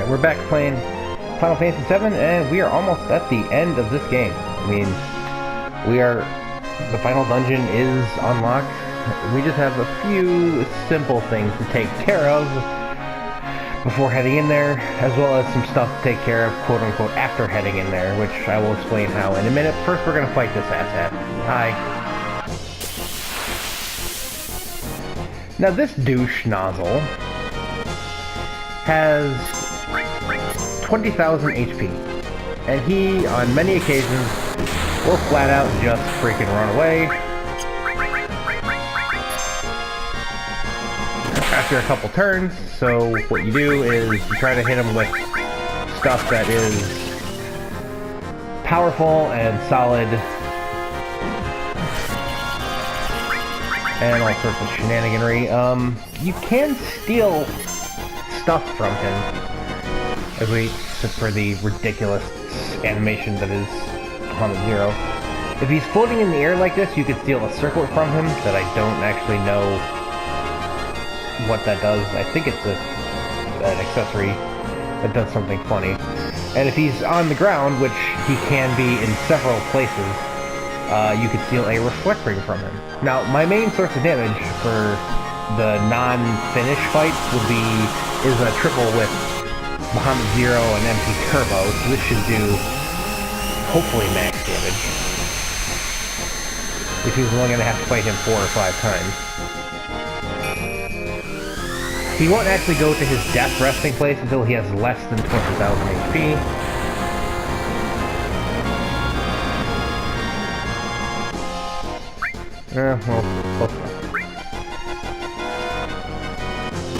Alright, we're back playing Final Fantasy VII, and we are almost at the end of this game. I mean, the final dungeon is unlocked. We just have a few simple things to take care of before heading in there, as well as some stuff to take care of, quote-unquote, after heading in there, which I will explain how in a minute. First, we're gonna fight this asshat. Hi. Now, this douche nozzle has 20,000 HP, and he, on many occasions, will flat out just freaking run away. After a couple turns, so what you do is you try to hit him with stuff that is powerful and solid, and all sorts of shenaniganry. You can steal stuff from him, as we sit for the ridiculous animation that is Bahamut Zero. If he's floating in the air like this, you could steal a circlet from him that I don't actually know what that does. I think it's an accessory that does something funny. And if he's on the ground, which he can be in several places, you could steal a reflect ring from him. Now, my main source of damage for the non-finish fights is a triple with Bahamut Zero and MP Turbo, so this should do, hopefully, max damage. If he was only going to have to fight him 4 or 5 times. He won't actually go to his death resting place until he has less than 20,000 HP. Well, close enough.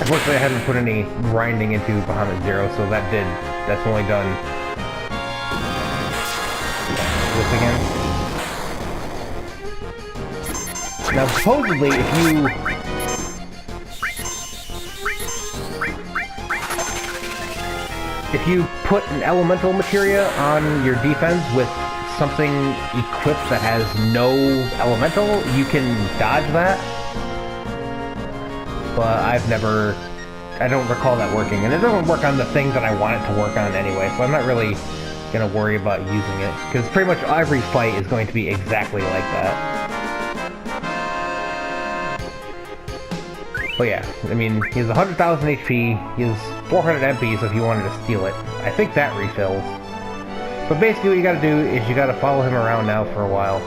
Unfortunately, I hadn't put any grinding into Bahamut Zero, so that's only done this again. Now, supposedly, if you put an elemental materia on your defense with something equipped that has no elemental, you can dodge that. But I don't recall that working, and it doesn't work on the thing that I want it to work on anyway, so I'm not really gonna worry about using it, because pretty much every fight is going to be exactly like that. But yeah, I mean, he has 100,000 HP, he has 400 MP, so if you wanted to steal it, I think that refills. But basically what you gotta do is you gotta follow him around now for a while,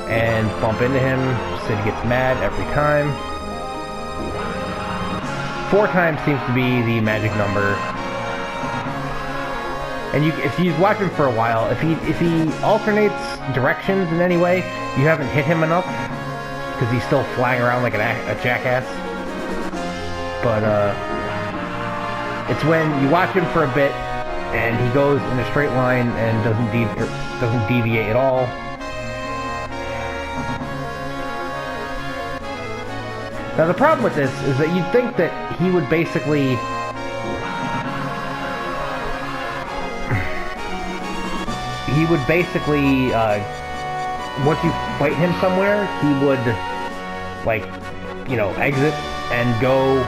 and bump into him, so he gets mad every time. 4 times seems to be the magic number. And if you watch him for a while, if he alternates directions in any way, you haven't hit him enough, because he's still flying around like a jackass. But it's when you watch him for a bit, and he goes in a straight line and doesn't deviate at all. Now the problem with this is that you'd think that he would basically once you fight him somewhere, he would, like, you know, exit and go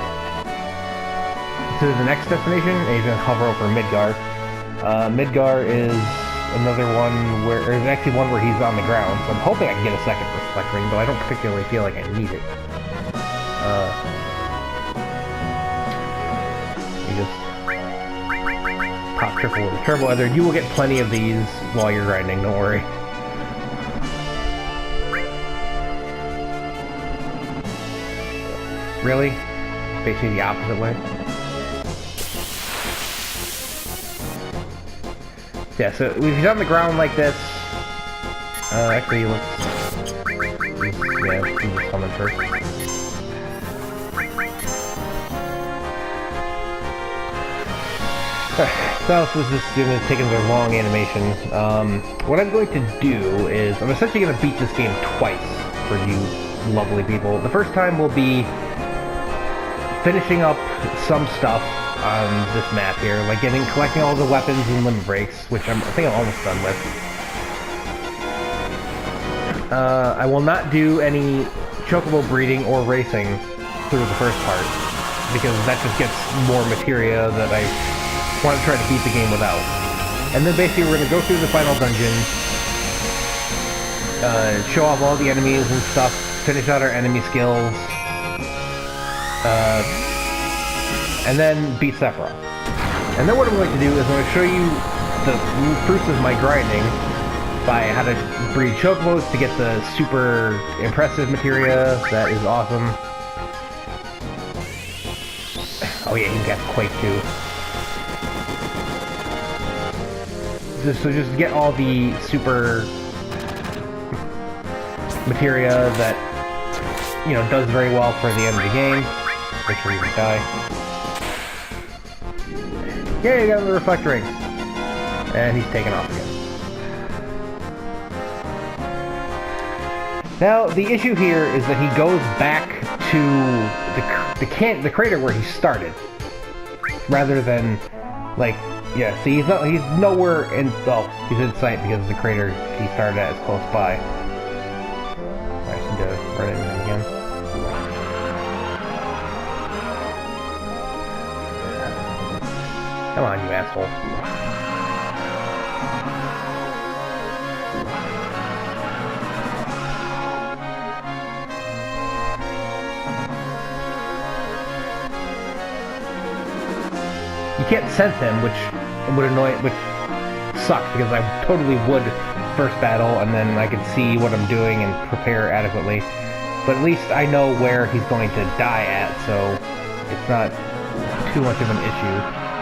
to the next destination, and he's gonna hover over Midgar. Midgar is another one where, there's actually one where he's on the ground, so I'm hoping I can get a second reflect ring, but I don't particularly feel like I need it. You just pop triple with a turbo leather. You will get plenty of these while you're grinding, don't worry. Really? Facing the opposite way? Yeah, so if he's on the ground like this, actually let's do the summon first. So this is just going to take a long animation. What I'm going to do is, I'm essentially going to beat this game twice for you lovely people. The first time will be finishing up some stuff on this map here, like collecting all the weapons and limit breaks, which I think I'm almost done with. I will not do any chocobo breeding or racing through the first part. because that just gets more materia that I want to try to beat the game without. And then basically we're going to go through the final dungeon, show off all the enemies and stuff, finish out our enemy skills, and then beat Sephiroth. And then what I'm going to do is I'm going to show you the fruits of my grinding by how to breed chocobos to get the super impressive materia. That is awesome. Oh yeah, you can get Quake too. So just get all the super materia that, you know, does very well for the end of the game. Make sure you don't die. Yeah, you got the reflect ring. And he's taken off again. Now, the issue here is that he goes back to the crater where he started, rather than, like, yeah. See, he's nowhere in. Well, he's in sight because the crater he started at is close by. I just need to run into him again. Come on, you asshole. You can't sense him, which would annoy, which sucks, because I totally would first battle, and then I could see what I'm doing and prepare adequately. But at least I know where he's going to die at, so it's not too much of an issue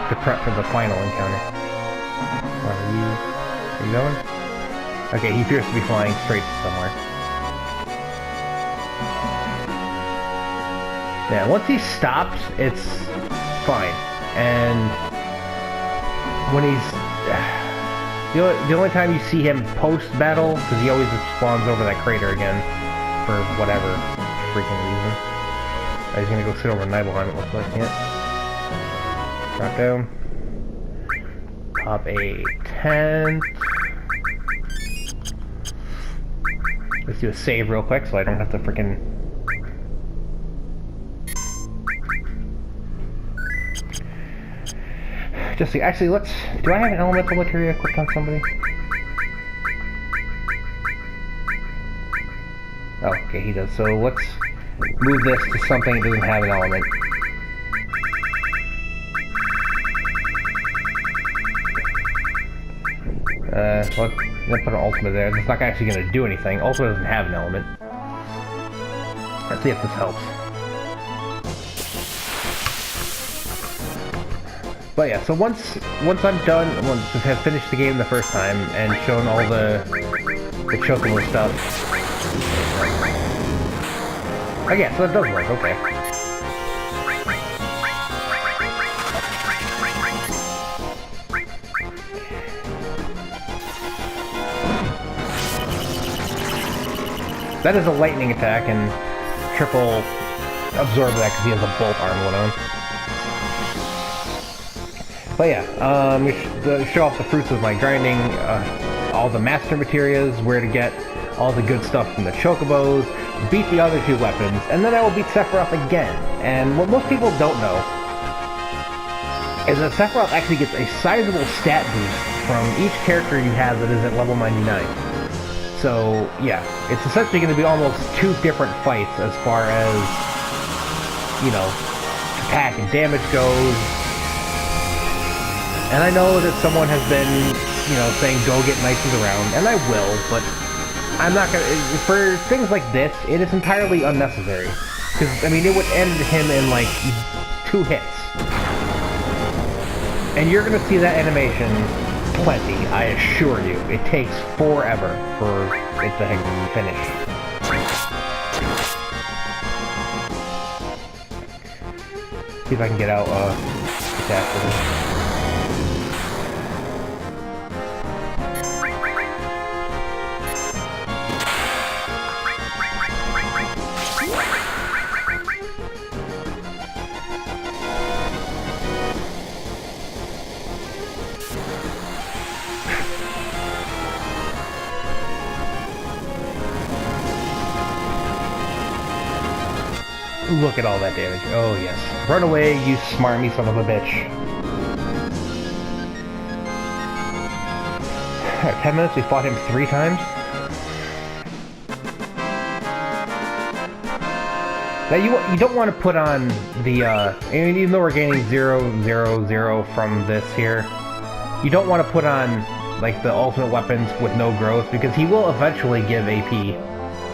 to prep for the final encounter. Are you going? Okay, he appears to be flying straight somewhere. Yeah, once he stops, it's fine. And when he's... The only time you see him post-battle, because he always spawns over that crater again, for whatever freaking reason. He's gonna go sit over Nibelheim, it looks like. Yeah. Drop down. Pop a tent. Let's do a save real quick so I don't have to freaking... Just see, actually, let's... Do I have an elemental materia equipped on somebody? Oh, okay, he does. So let's move this to something that doesn't have an element. Well, let's put an ultimate there. It's not actually going to do anything. Ultimate doesn't have an element. Let's see if this helps. But yeah, so once I'm done, once I have finished the game the first time and shown all the chocobo stuff. Oh yeah, so that does work, okay. That is a lightning attack, and triple absorb that because he has a bolt armlet on. But yeah, show off the fruits of my grinding, all the master materials, where to get all the good stuff from the chocobos, beat the other two weapons, and then I will beat Sephiroth again. And what most people don't know is that Sephiroth actually gets a sizable stat boost from each character you have that is at level 99. So yeah, it's essentially going to be almost two different fights as far as, you know, attack and damage goes. And I know that someone has been, you know, saying go get knights around, and I will, but I'm not gonna... For things like this, it is entirely unnecessary. Because, I mean, it would end him in, like, 2 hits. And you're gonna see that animation plenty, I assure you. It takes forever for it to finish. See if I can get out, attached to this. Look at all that damage. Oh, yes. Run away, you smarmy son of a bitch. Alright, 10 minutes, we fought him 3 times. Now, you don't want to put on the, even though we're gaining 0, 0, 0 from this here, you don't want to put on, like, the ultimate weapons with no growth, because he will eventually give AP.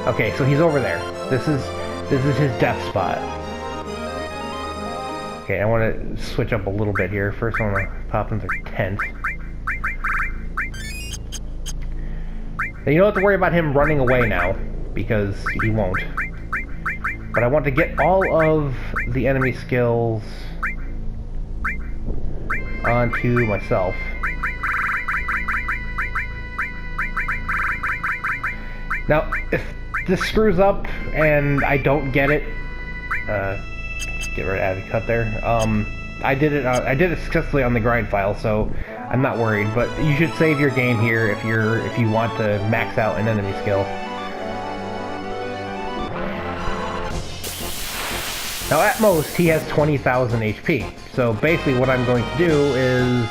Okay, so he's over there. This is his death spot. Okay, I want to switch up a little bit here. First, I want to pop into tent. Now, you don't have to worry about him running away now, because he won't. But I want to get all of the enemy skills onto myself. Now, if this screws up and I don't get it, get rid of the cut there. I did it successfully on the grind file, so I'm not worried. But you should save your game here if you want to max out an enemy skill. Now, at most, he has 20,000 HP. So basically, what I'm going to do is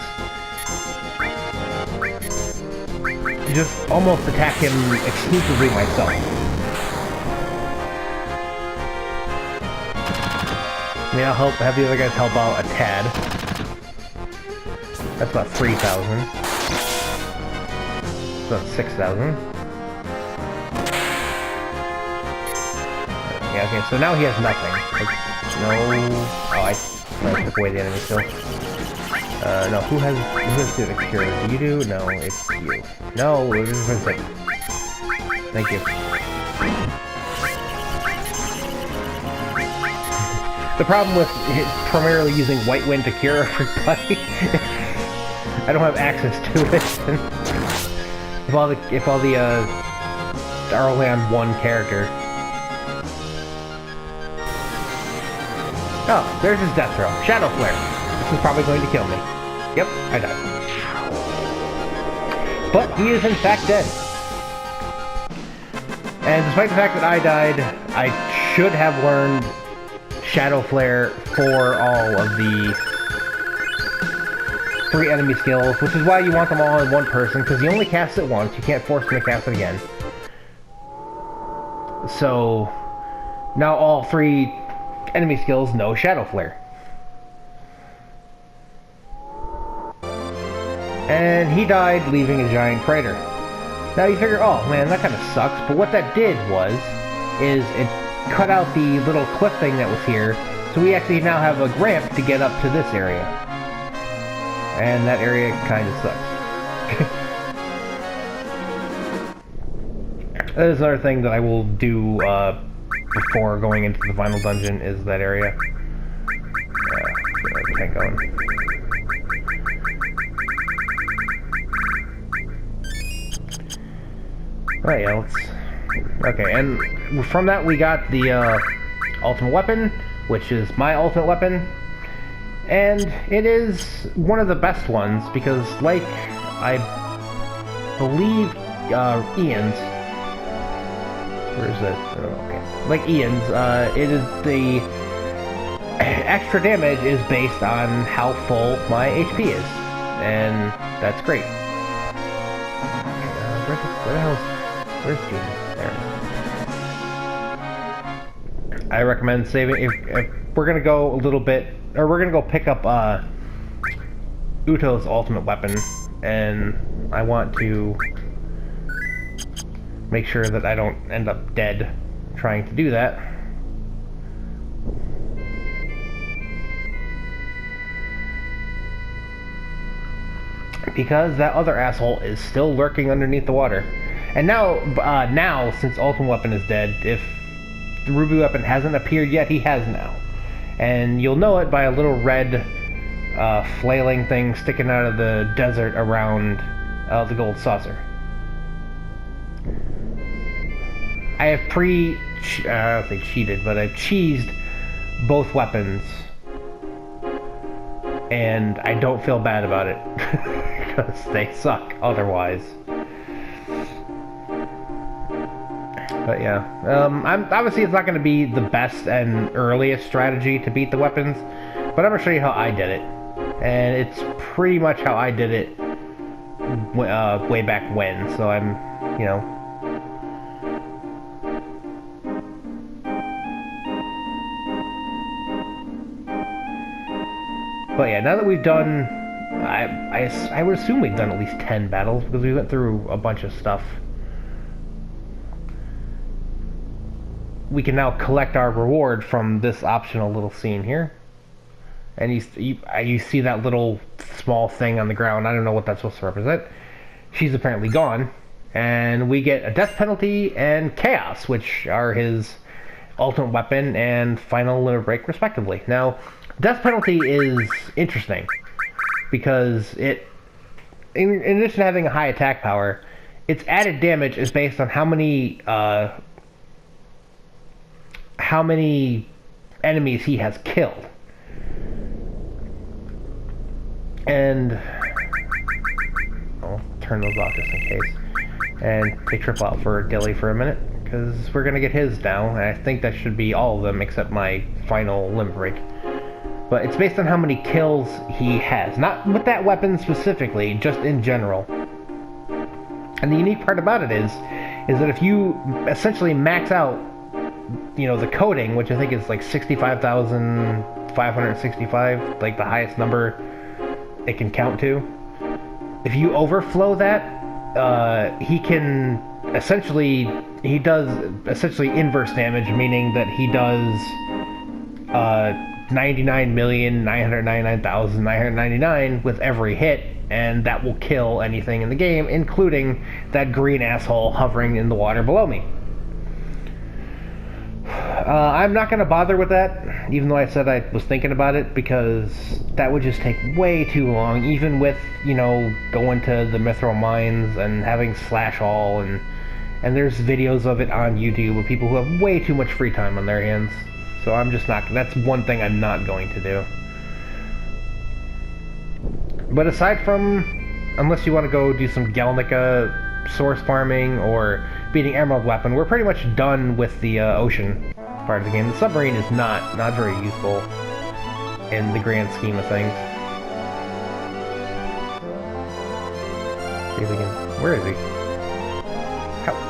just almost attack him exclusively myself. I mean, I'll have the other guys help out a tad. That's about 3,000. That's 6,000. Yeah, okay, so now he has nothing. Like, no... Oh, I took away the enemy still. No, who has the cure? Do you do? No, it's you. No, it was Vincent. Thank you. The problem with primarily using White Wind to cure everybody, I don't have access to it. if all the are only on one character. Oh, there's his death throw. Shadow Flare. This is probably going to kill me. Yep, I died. But he is in fact dead. And despite the fact that I died, I should have learned Shadow Flare for all of the 3 enemy skills, which is why you want them all in one person, because you only cast it once, you can't force them to cast it again. So, now all 3 enemy skills know Shadow Flare. And he died, leaving a giant crater. Now you figure, oh man, that kind of sucks, but what that did is it cut out the little cliff thing that was here, so we actually now have a ramp to get up to this area. And that area kind of sucks. That is another thing that I will do before going into the final dungeon, is that area. Get our tank going. Right, yeah, let's... Okay, and from that we got the ultimate weapon, which is my ultimate weapon. And it is one of the best ones, because like I believe Ian's... Where is it? Oh, okay. Like Ian's, it is the extra damage is based on how full my HP is. And that's great. Where the hell is... Where's Gene? There. I recommend saving, if we're gonna go a little bit, or we're gonna go pick up Uto's ultimate weapon, and I want to make sure that I don't end up dead trying to do that. Because that other asshole is still lurking underneath the water. And now, since Ultimate Weapon is dead, if the Ruby Weapon hasn't appeared yet, he has now. And you'll know it by a little red flailing thing sticking out of the desert around the gold saucer. I have I don't think cheated, but I've cheesed both weapons. And I don't feel bad about it. Because they suck otherwise. But yeah, obviously it's not going to be the best and earliest strategy to beat the weapons, but I'm going to show you how I did it. And it's pretty much how I did it way back when, so I'm, you know... But yeah, now that we've done... I would assume we've done at least 10 battles, because we went through a bunch of stuff. We can now collect our reward from this optional little scene here. And you see that little small thing on the ground. I don't know what that's supposed to represent. She's apparently gone. And we get a death penalty and chaos, which are his ultimate weapon and final limit break, respectively. Now, death penalty is interesting because it, in addition to having a high attack power, its added damage is based on how many enemies he has killed. And I'll turn those off just in case. And take triple out for Dilly for a minute, because we're going to get his now, and I think that should be all of them except my final limit break. But it's based on how many kills he has. Not with that weapon specifically, just in general. And the unique part about it is that if you essentially max out, you know, the coding, which I think is like 65,565, like the highest number it can count to. If you overflow that, he does essentially inverse damage, meaning that he does 99,999,999 with every hit, and that will kill anything in the game, including that green asshole hovering in the water below me. I'm not going to bother with that, even though I said I was thinking about it, because that would just take way too long, even with, you know, going to the Mithril Mines and having Slash All, and there's videos of it on YouTube of people who have way too much free time on their hands. So I'm just not, that's one thing I'm not going to do. But aside from, unless you want to go do some Galnica source farming or beating Emerald Weapon, we're pretty much done with the ocean part of the game. The submarine is not very useful in the grand scheme of things. See if we can... Where is he?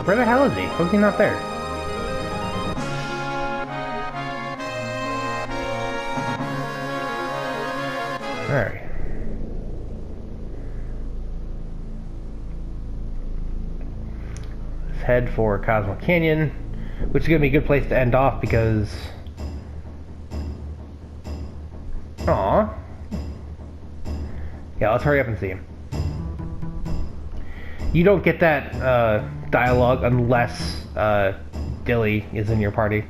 Where the hell is he? How's he not there? Alright. Let's head for Cosmo Canyon, which is going to be a good place to end off because... Aww. Yeah, let's hurry up and see him. You don't get that dialogue unless Dilly is in your party.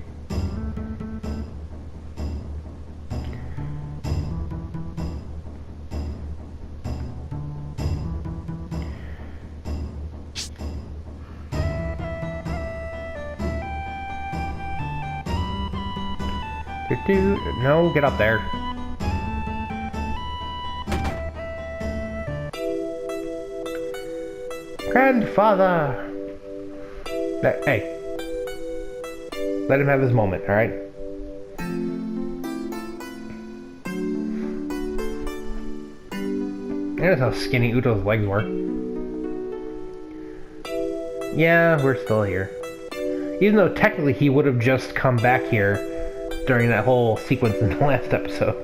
No, get up there. Grandfather! Hey. Let him have his moment, alright? Notice how skinny Uto's legs were. Yeah, we're still here. Even though technically he would have just come back here during that whole sequence in the last episode.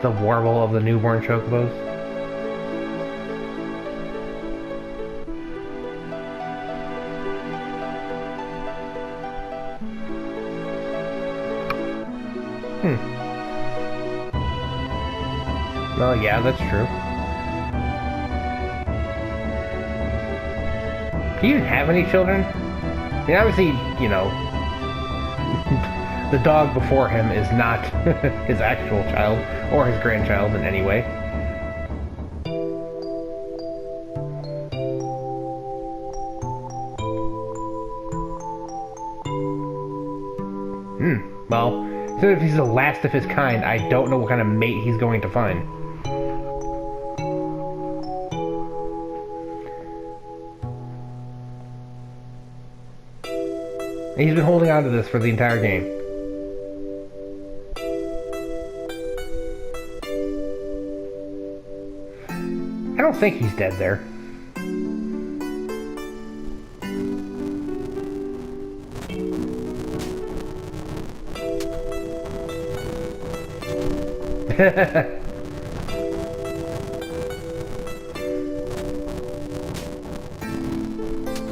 The warble of the newborn chocobos. Well, yeah, that's true. Do you have any children? I mean, obviously, you know, the dog before him is not his actual child or his grandchild in any way. Well, so if he's the last of his kind, I don't know what kind of mate he's going to find. And he's been holding on to this for the entire game. I don't think he's dead there.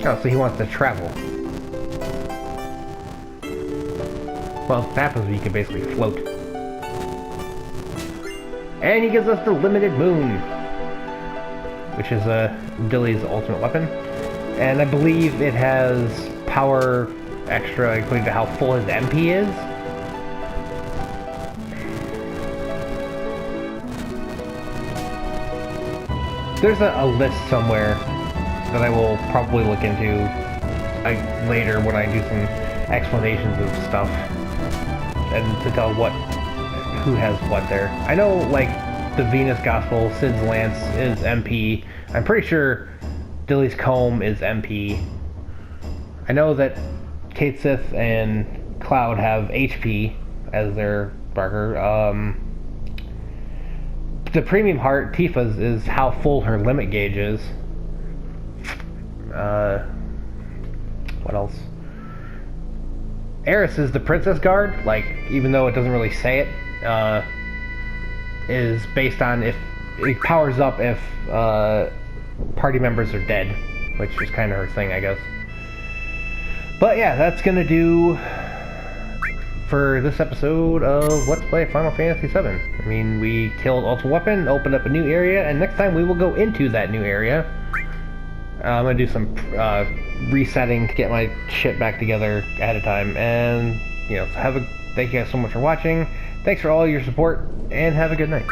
Oh, so he wants to travel. Well, if that happens, you can basically float. And he gives us the limited moon, which is Dilly's ultimate weapon. And I believe it has power extra according to how full his MP is. There's a list somewhere that I will probably look into later when I do some explanations of stuff and to tell who has what there. I know, like, the Venus Gospel, Sid's Lance is MP. I'm pretty sure Dilly's Comb is MP. I know that Kate Sith and Cloud have HP as their marker. The Premium Heart, Tifa's, is how full her limit gauge is. What else? Eris is the Princess Guard, like, even though it doesn't really say it, is based on if it powers up if party members are dead, which is kind of her thing, I guess. But yeah, that's gonna do for this episode of Let's Play Final Fantasy VII. I mean, we killed Ultimate Weapon, opened up a new area, and next time we will go into that new area. I'm gonna do some resetting to get my shit back together ahead of time, and, you know, thank you guys so much for watching. Thanks for all your support, and have a good night.